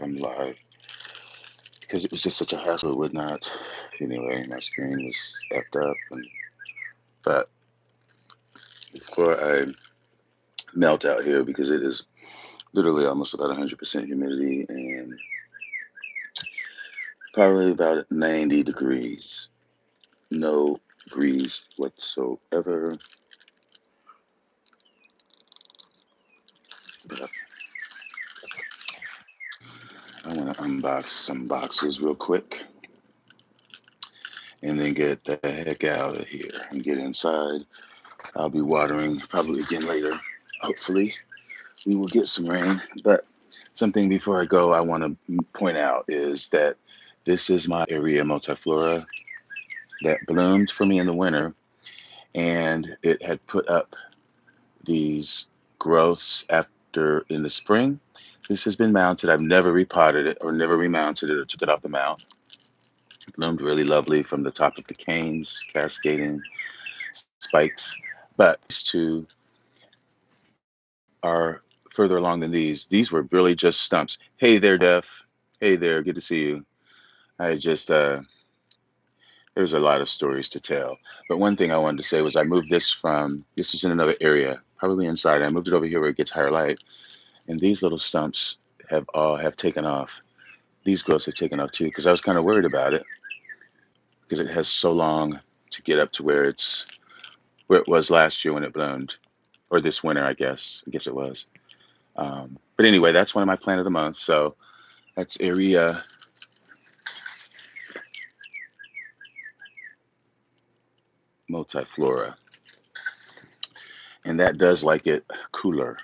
I'm live because it was just such a hassle. It would not. Anyway, my screen was effed up, but before I melt out here, because it is literally almost about 100% humidity and probably about 90 degrees, no breeze whatsoever. But I want to unbox some boxes real quick and then get the heck out of here and get inside. I'll be watering probably again later. Hopefully, we will get some rain. But something before I go, I want to point out is that this is my area multiflora that bloomed for me in the winter, and it had put up these growths after in the spring. This has been mounted. I've never repotted it or never remounted it or took it off the mount. It bloomed really lovely from the top of the canes, cascading spikes. But these two are further along than these. These were really just stumps. Hey there, Def. Hey there. Good to see you. I just, there's a lot of stories to tell. But one thing I wanted to say was I moved this was in another area, probably inside. I moved it over here where it gets higher light. And these little stumps have taken off. These growths have taken off too, because I was kind of worried about it because it has so long to get up to where it was last year when it bloomed, or this winter, I guess. I guess it was. But anyway, that's one of my plant of the month. So that's area multiflora. And that does like it cooler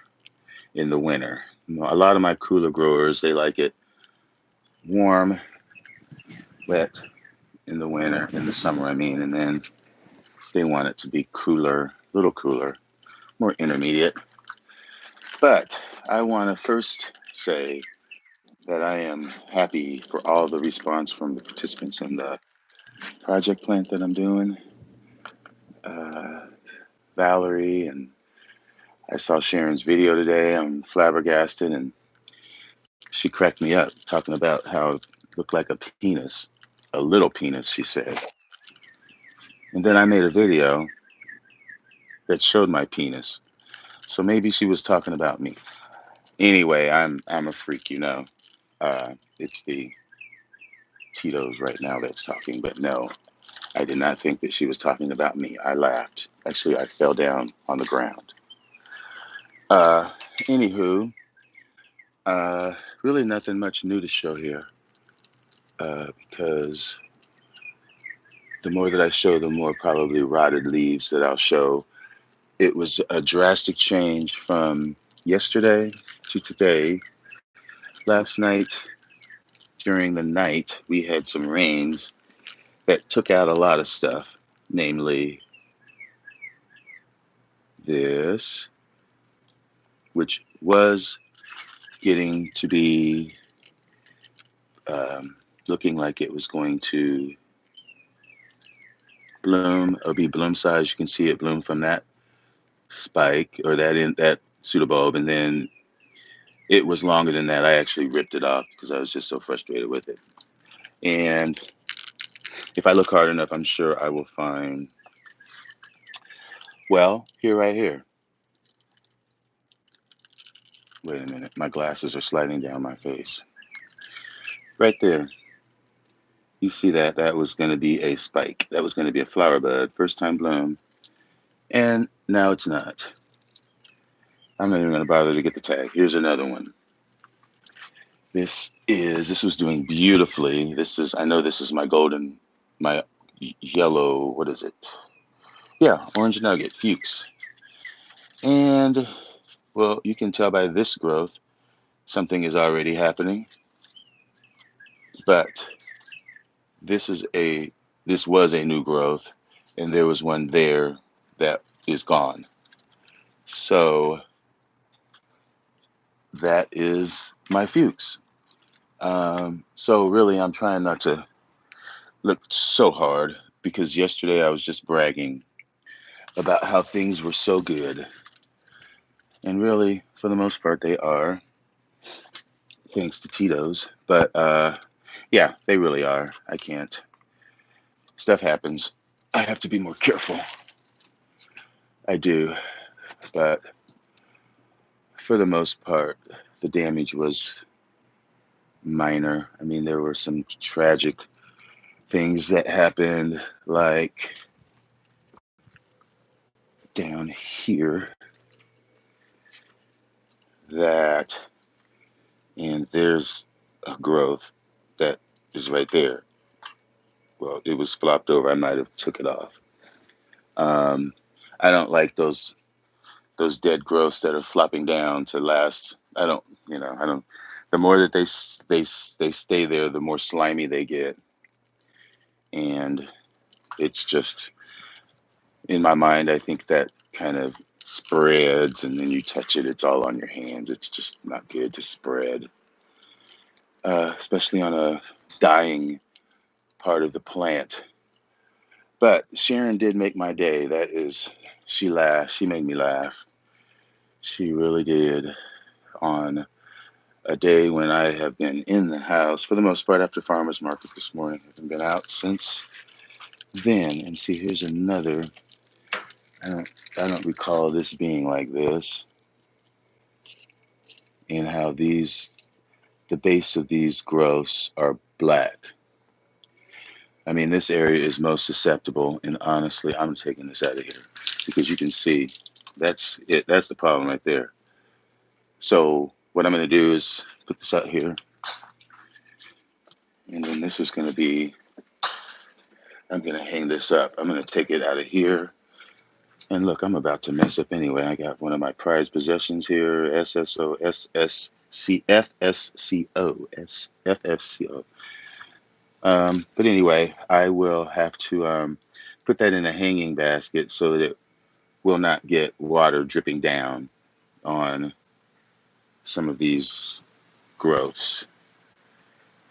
in the winter. A lot of my cooler growers, they like it warm, wet in the winter, in the summer, I mean, and then they want it to be cooler, a little cooler, more intermediate. But I want to first say that I am happy for all the response from the participants in the project plant that I'm doing. Valerie, and I saw Sharon's video today. I'm flabbergasted, and she cracked me up talking about how it looked like a penis, a little penis, she said. And then I made a video that showed my penis. So maybe she was talking about me. Anyway, I'm a freak, you know. It's the Tito's right now that's talking, but no, I did not think that she was talking about me. I laughed. Actually, I fell down on the ground. Anywho, really nothing much new to show here, because the more that I show, the more probably rotted leaves that I'll show. It was a drastic change from yesterday to today. Last night, during the night, we had some rains that took out a lot of stuff, namely this, which was getting to be looking like it was going to bloom or be bloom size. You can see it bloom from that spike or that pseudobulb, and then it was longer than that. I actually ripped it off because I was just so frustrated with it. And if I look hard enough, I'm sure I will find, well, here, right here. Wait a minute, my glasses are sliding down my face. Right there. You see that? That was going to be a spike. That was going to be a flower bud, first time bloom. And now it's not. I'm not even going to bother to get the tag. Here's another one. This was doing beautifully. I know this is my yellow, what is it? Yeah, orange nugget, Fuchs. And, well, you can tell by this growth, something is already happening. But this was a new growth, and there was one there that is gone. So that is my Fuchs. So really, I'm trying not to look so hard because yesterday I was just bragging about how things were so good. And really, for the most part, they are. thanks to Tito's. But yeah, they really are. I can't. Stuff happens. I have to be more careful. I do. But for the most part, the damage was minor. I mean, there were some tragic things that happened, like down here, that, and there's a growth that is right there. Well, it was flopped over. I might have took it off. Um, I don't like those dead growths that are flopping down to last. I don't, I don't. The more that they stay there, the more slimy they get, and it's just in my mind. I think that kind of spreads, and then you touch it, it's all on your hands. It's just not good to spread, especially on a dying part of the plant. But Sharon did make my day. That is, she laughed. She made me laugh. She really did, on a day when I have been in the house for the most part after farmer's market this morning. I haven't been out since then. And see, here's another. I don't recall this being like this, and how the base of these growths are black. I mean, this area is most susceptible, and honestly, I'm taking this out of here because you can see that's it. That's the problem right there. So what I'm going to do is put this out here, and then this is going to be, I'm going to hang this up. I'm going to take it out of here. And look, I'm about to mess up anyway. I got one of my prized possessions here, SSO, SSC, FSCO, FFCO. But anyway, I will have to put that in a hanging basket so that it will not get water dripping down on some of these growths.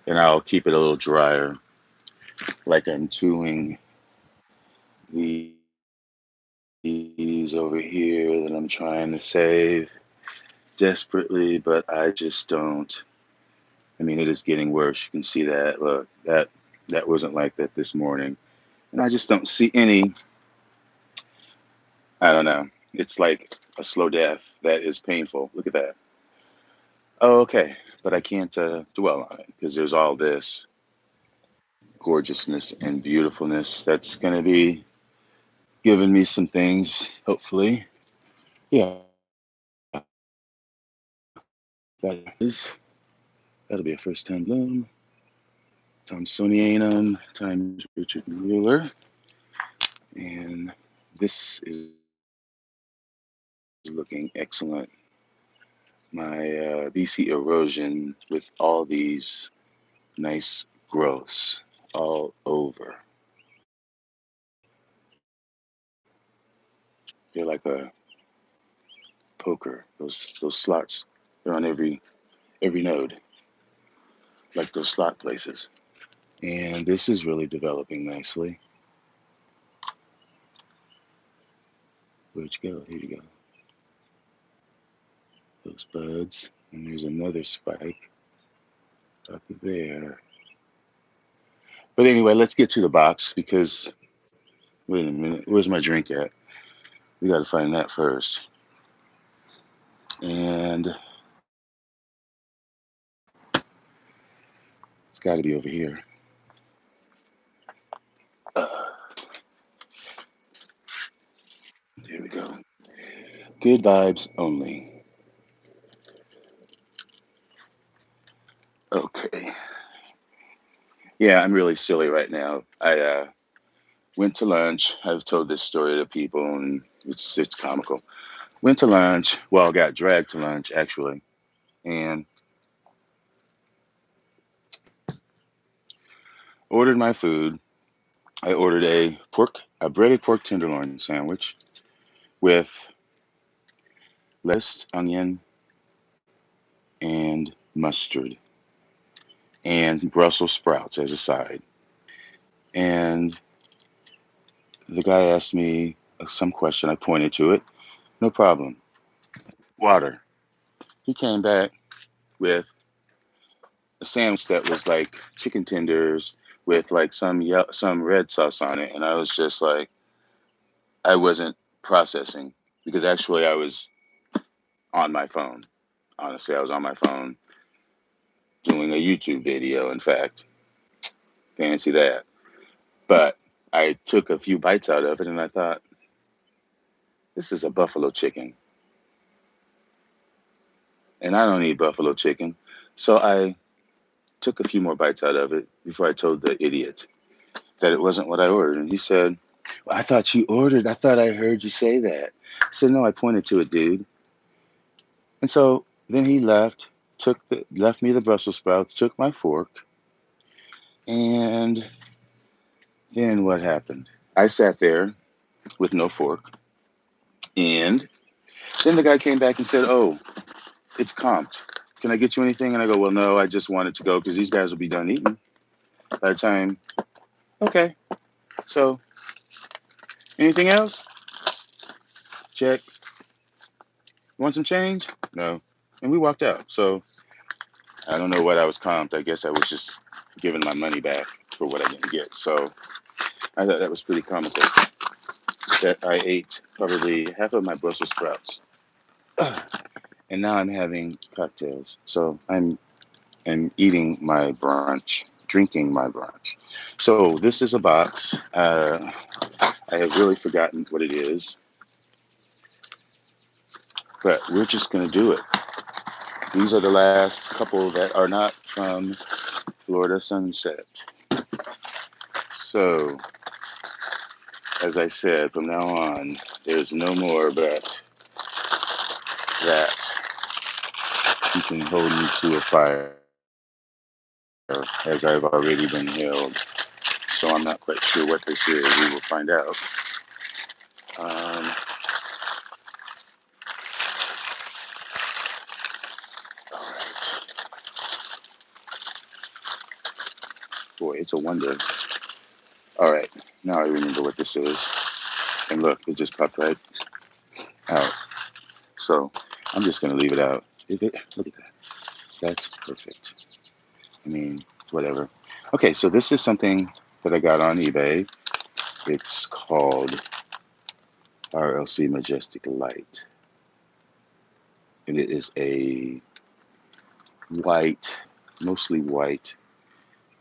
And I'll keep it a little drier, like I'm doing these over here that I'm trying to save desperately, but I just don't. I mean, it is getting worse. You can see that. Look, that wasn't like that this morning, and I just don't see any. I don't know. It's like a slow death that is painful. Look at that. Oh, okay, but I can't dwell on it because there's all this gorgeousness and beautifulness that's going to be giving me some things, hopefully. Yeah, that is. That'll be a first time bloom. Thompsonianum times Richard Mueller. And this is looking excellent. My BC erosion with all these nice growths all over. They're like a poker. Those slots. They're on every node, like those slot places. And this is really developing nicely. Where'd you go? Here you go. Those buds. And there's another spike up there. But anyway, let's get to the box because, wait a minute, where's my drink at? We got to find that first. And it's got to be over here. Here we go. Good vibes only. Okay. Yeah, I'm really silly right now. I went to lunch. I've told this story to people, and it's comical. Went to lunch. Well, got dragged to lunch actually, and ordered my food. I ordered a breaded pork tenderloin sandwich with lettuce, onion, and mustard, and Brussels sprouts as a side. And the guy asked me some question. I pointed to it. No problem. Water. He came back with a sandwich that was like chicken tenders with like some red sauce on it, and I was just like, I wasn't processing because actually I was on my phone. Honestly, I was on my phone doing a YouTube video. In fact, fancy that. But I took a few bites out of it, and I thought, this is a buffalo chicken, and I don't eat buffalo chicken, so I took a few more bites out of it before I told the idiot that it wasn't what I ordered. And he said, well, I thought you ordered. I thought I heard you say that. I said, no, I pointed to it, dude. And so then he left me the Brussels sprouts, took my fork, and then what happened? I sat there with no fork, and then the guy came back and said, oh, it's comped. Can I get you anything? And I go, well, no, I just wanted to go because these guys will be done eating by the time. Okay, so anything else? Check. You want some change? No. And we walked out. So I don't know what I was comped. I guess I was just giving my money back for what I didn't get. So I thought that was pretty comical. That I ate probably half of my Brussels sprouts. And now I'm having cocktails. So I'm eating my brunch, drinking my brunch. So this is a box. I have really forgotten what it is, but we're just going to do it. These are the last couple that are not from Florida Sunset. So, as I said, from now on, there's no more bet that you can hold me to a fire, as I've already been held. So I'm not quite sure what this is. We will find out. Um, all right. Boy, it's a wonder. All right. Now I remember what this is. And look, it just popped right out. So I'm just going to leave it out. Is it? Look at that. That's perfect. I mean, whatever. Okay, so this is something that I got on eBay. It's called RLC Majestic Light. And it is a white, mostly white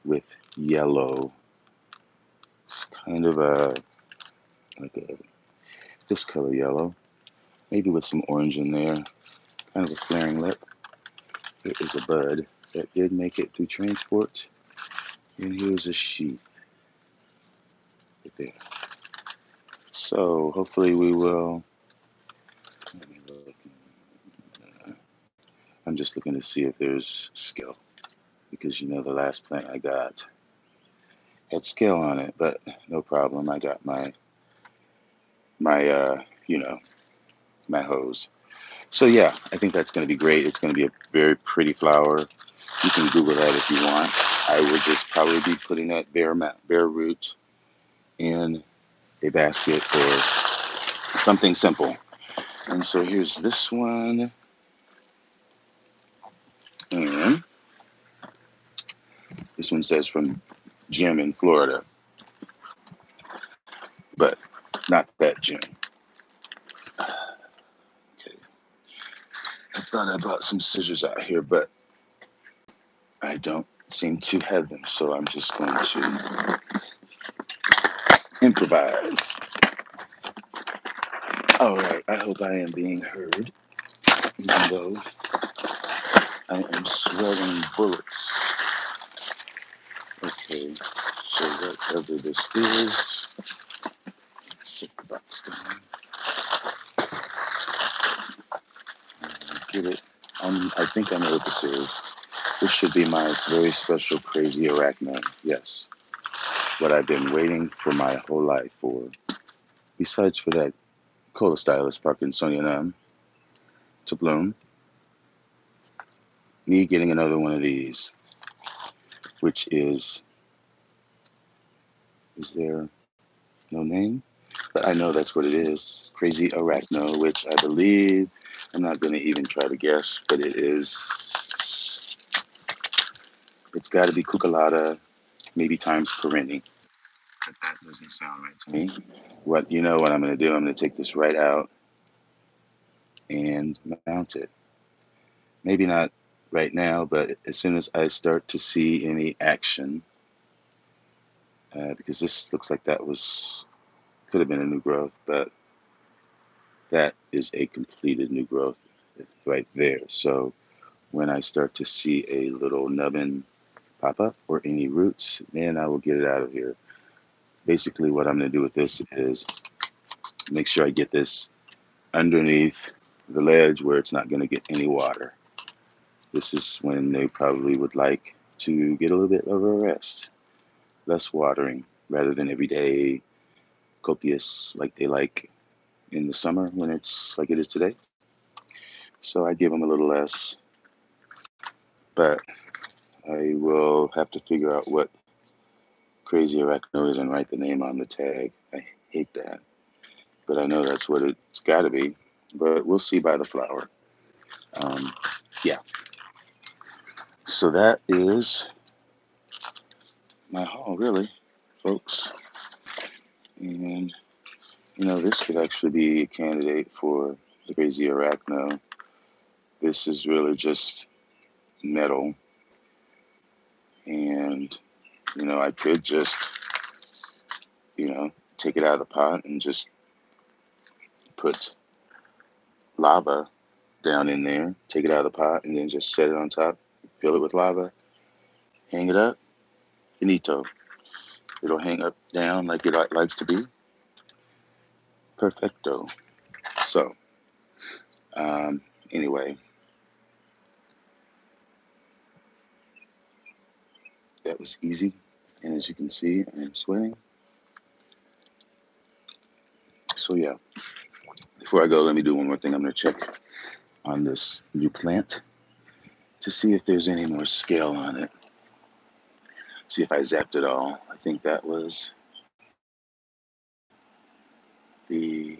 with yellow, kind of like a, this color yellow, maybe with some orange in there, kind of a flaring lip. It is a bud that did make it through transport. And here's a sheath right there. So hopefully we will. Let me look. I'm just looking to see if there's scale, because you know the last plant I got had scale on it, but no problem. I got my you know, my hose. So yeah, I think that's going to be great. It's going to be a very pretty flower. You can Google that if you want. I would just probably be putting that bare root in a basket or something simple. And so here's this one, and this one says from Jim in Florida, but not that Jim. Okay. I thought I brought some scissors out here, but I don't seem to have them, so I'm just going to improvise. All right, I hope I am being heard, even though I am swelling bullets. Okay, so whatever this is, set the box down. Get it. I think I know what this is. This should be my very special crazy arachno. Yes, what I've been waiting for my whole life for. Besides for that cola stylus Parkinsonianum to bloom, me getting another one of these, which is there no name? But I know that's what it is. Crazy arachno, which I believe, I'm not going to even try to guess, but it is It's got to be cuckolata, maybe times perenni. But that doesn't sound right to me. What you know what I'm going to do? I'm going to take this right out and mount it. Maybe not right now, but as soon as I start to see any action, because this looks like that was could have been a new growth, but that is a completed new growth right there. So when I start to see a little nubbin pop up or any roots, then I will get it out of here. Basically, what I'm going to do with this is make sure I get this underneath the ledge where it's not going to get any water. This is when they probably would like to get a little bit of a rest, less watering rather than every day copious like they like in the summer when it's like it is today. So I give them a little less, but I will have to figure out what crazy arachno is and write the name on the tag. I hate that, but I know that's what it's got to be. But we'll see by the flower. Um, yeah. So that is my haul, really, folks. And this could actually be a candidate for the crazy arachno. This is really just metal, and I could just take it out of the pot and just put lava down in there, take it out of the pot, and then just set it on top, fill it with lava, hang it up, finito. It'll hang up down like it likes to be. Perfecto. So, anyway, that was easy. And as you can see, I'm sweating. So, yeah, before I go, let me do one more thing. I'm going to check on this new plant to see if there's any more scale on it. See if I zapped it all. I think that was the.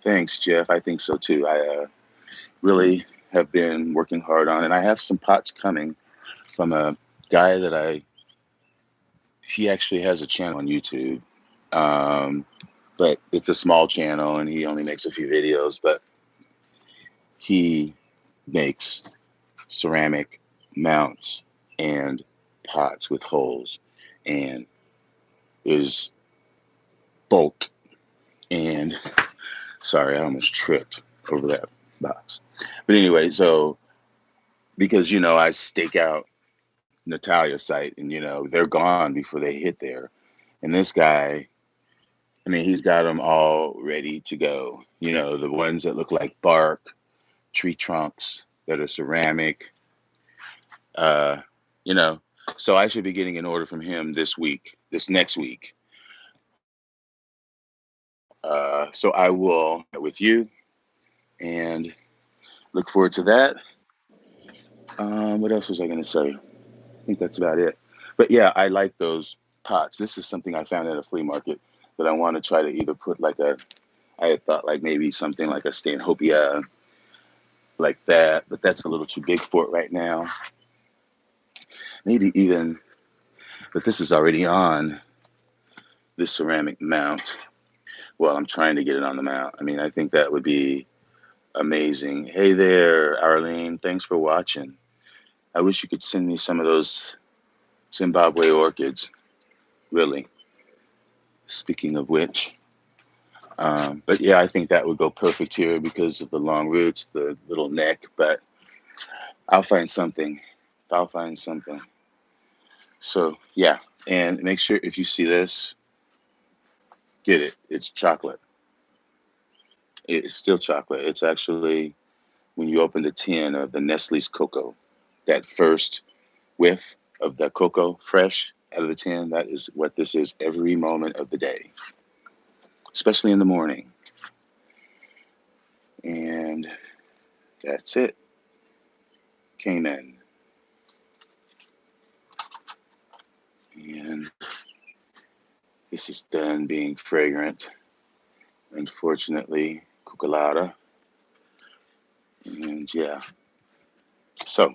Thanks, Jeff. I think so too. I really have been working hard on it. And I have some pots coming from a guy he actually has a channel on YouTube. But it's a small channel and he only makes a few videos, but he makes ceramic mounts and pots with holes and is bulk. And sorry, I almost tripped over that box. But anyway, so because I stake out Natalia's site and they're gone before they hit there. And this guy, I mean, he's got them all ready to go. The ones that look like bark, tree trunks that are ceramic. Uh, you know, so I should be getting an order from him this next week. So I will get with you and look forward to that. What else was I going to say? I think that's about it. But yeah, I like those pots. This is something I found at a flea market that I want to try to either put I had thought like maybe something like a Stanhopea like that, but that's a little too big for it right now. Maybe even, but this is already on this ceramic mount. Well, I'm trying to get it on the mount. I mean, I think that would be amazing. Hey there, Arlene. Thanks for watching. I wish you could send me some of those Zimbabwe orchids, really. Speaking of which. But yeah, I think that would go perfect here because of the long roots, the little neck, but I'll find something. I'll find something. So yeah, and make sure if you see this, get it. It's chocolate. It's still chocolate. It's actually when you open the tin of the Nestle's cocoa, that first whiff of the cocoa fresh out of the tin, that is what this is every moment of the day, especially in the morning. And that's it. Cayman. And this is done being fragrant. Unfortunately, cuckolata. And yeah. So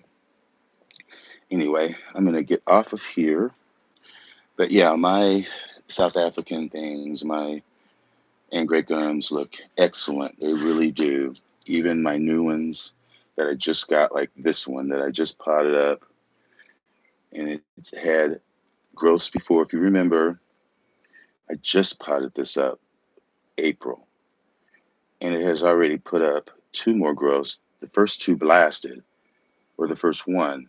Anyway, I'm going to get off of here. But yeah, my South African things, my angraecums look excellent. They really do. Even my new ones that I just got, like this one that I just potted up, and it's had growths before. If you remember, I just potted this up April, and it has already put up two more growths. The first two blasted, or the first one.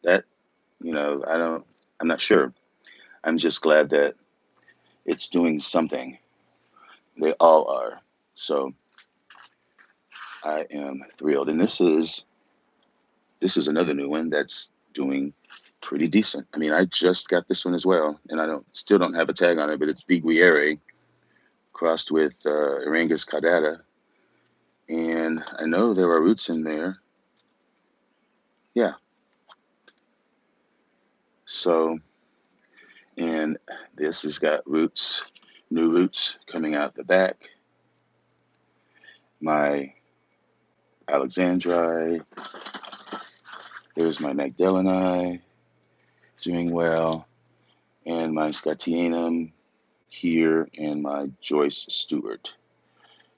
That, I'm not sure. I'm just glad that it's doing something. They all are. So I am thrilled. And this is another new one that's doing pretty decent. I mean, I just got this one as well, and I don't have a tag on it, but it's Biguiere crossed with Arangus caudata, and I know there are roots in there. Yeah. So, and this has got roots, new roots coming out the back. My Alexandri, there's my Magdaleni doing well, and my Scatianum here, and my Joyce Stewart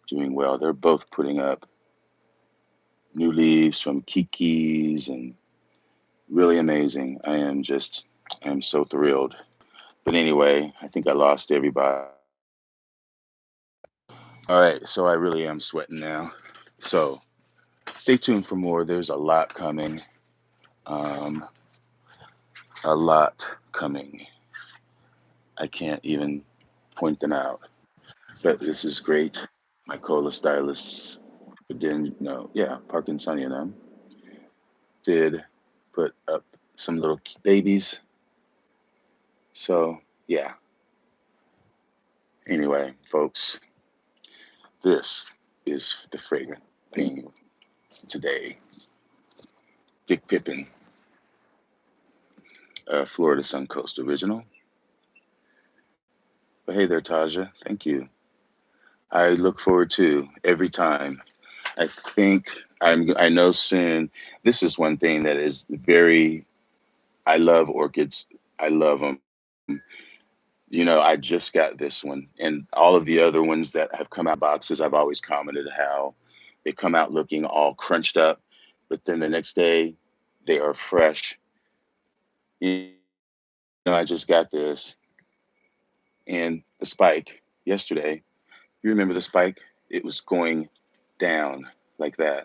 doing well. They're both putting up new leaves from Kiki's, and really amazing. I am so thrilled. But anyway, I think I lost everybody. All right, so I really am sweating now. So stay tuned for more. There's a lot coming. Um, a lot coming. I can't even point them out. But this is great. My Cola Stylus, Parkinsonianum did put up some little babies. So, yeah. Anyway, folks, this is the fragrant thing today. Dick Pippin, Florida Suncoast original. But hey there, Taja. Thank you. I look forward to every time. I know soon. This is one thing that is very, I love orchids. I love them. I just got this one, and all of the other ones that have come out boxes, I've always commented how they come out looking all crunched up, but then the next day they are fresh. I just got this, and the spike yesterday. You remember the spike? It was going down like that.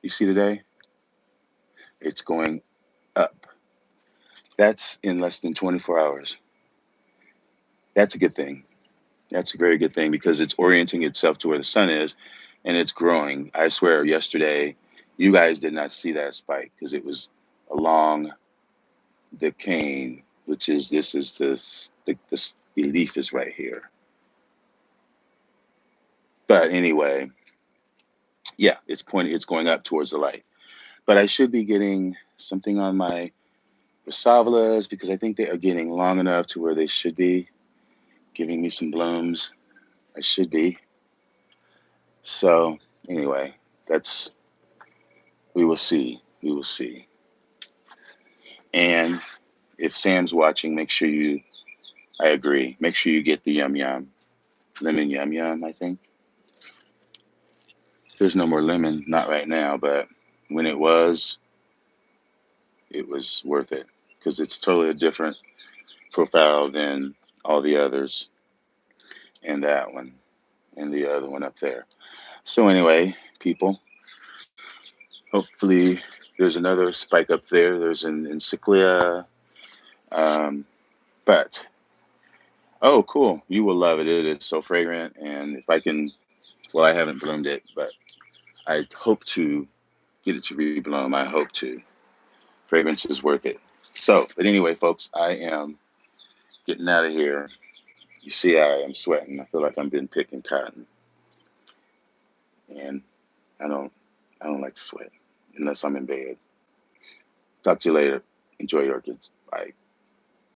You see today? It's going up. That's in less than 24 hours. That's a good thing. That's a very good thing because it's orienting itself to where the sun is, and it's growing. I swear, yesterday, you guys did not see that spike because it was along the cane, which is the leaf is right here. But anyway, yeah, it's going up towards the light. But I should be getting something on my Rosavalas because I think they are getting long enough to where they should be giving me some blooms. I should be. So anyway, we will see. We will see. And if Sam's watching, I agree, make sure you get the Yum Yum. Lemon Yum Yum, I think. There's no more lemon, not right now, but when it was worth it because it's totally a different profile than all the others, and that one and the other one up there. So anyway, people, hopefully there's another spike up there. There's an encyclia. Um, but, oh, cool. You will love it. It is so fragrant. And if I can, well, I haven't bloomed it, but I hope to get it to rebloom. I hope to. Fragrance is worth it. So, but anyway, folks, I am getting out of here. You see, I am sweating. I feel like I'm been picking cotton. And I don't, I don't like to sweat unless I'm in bed. Talk to you later. Enjoy your orchids. Bye.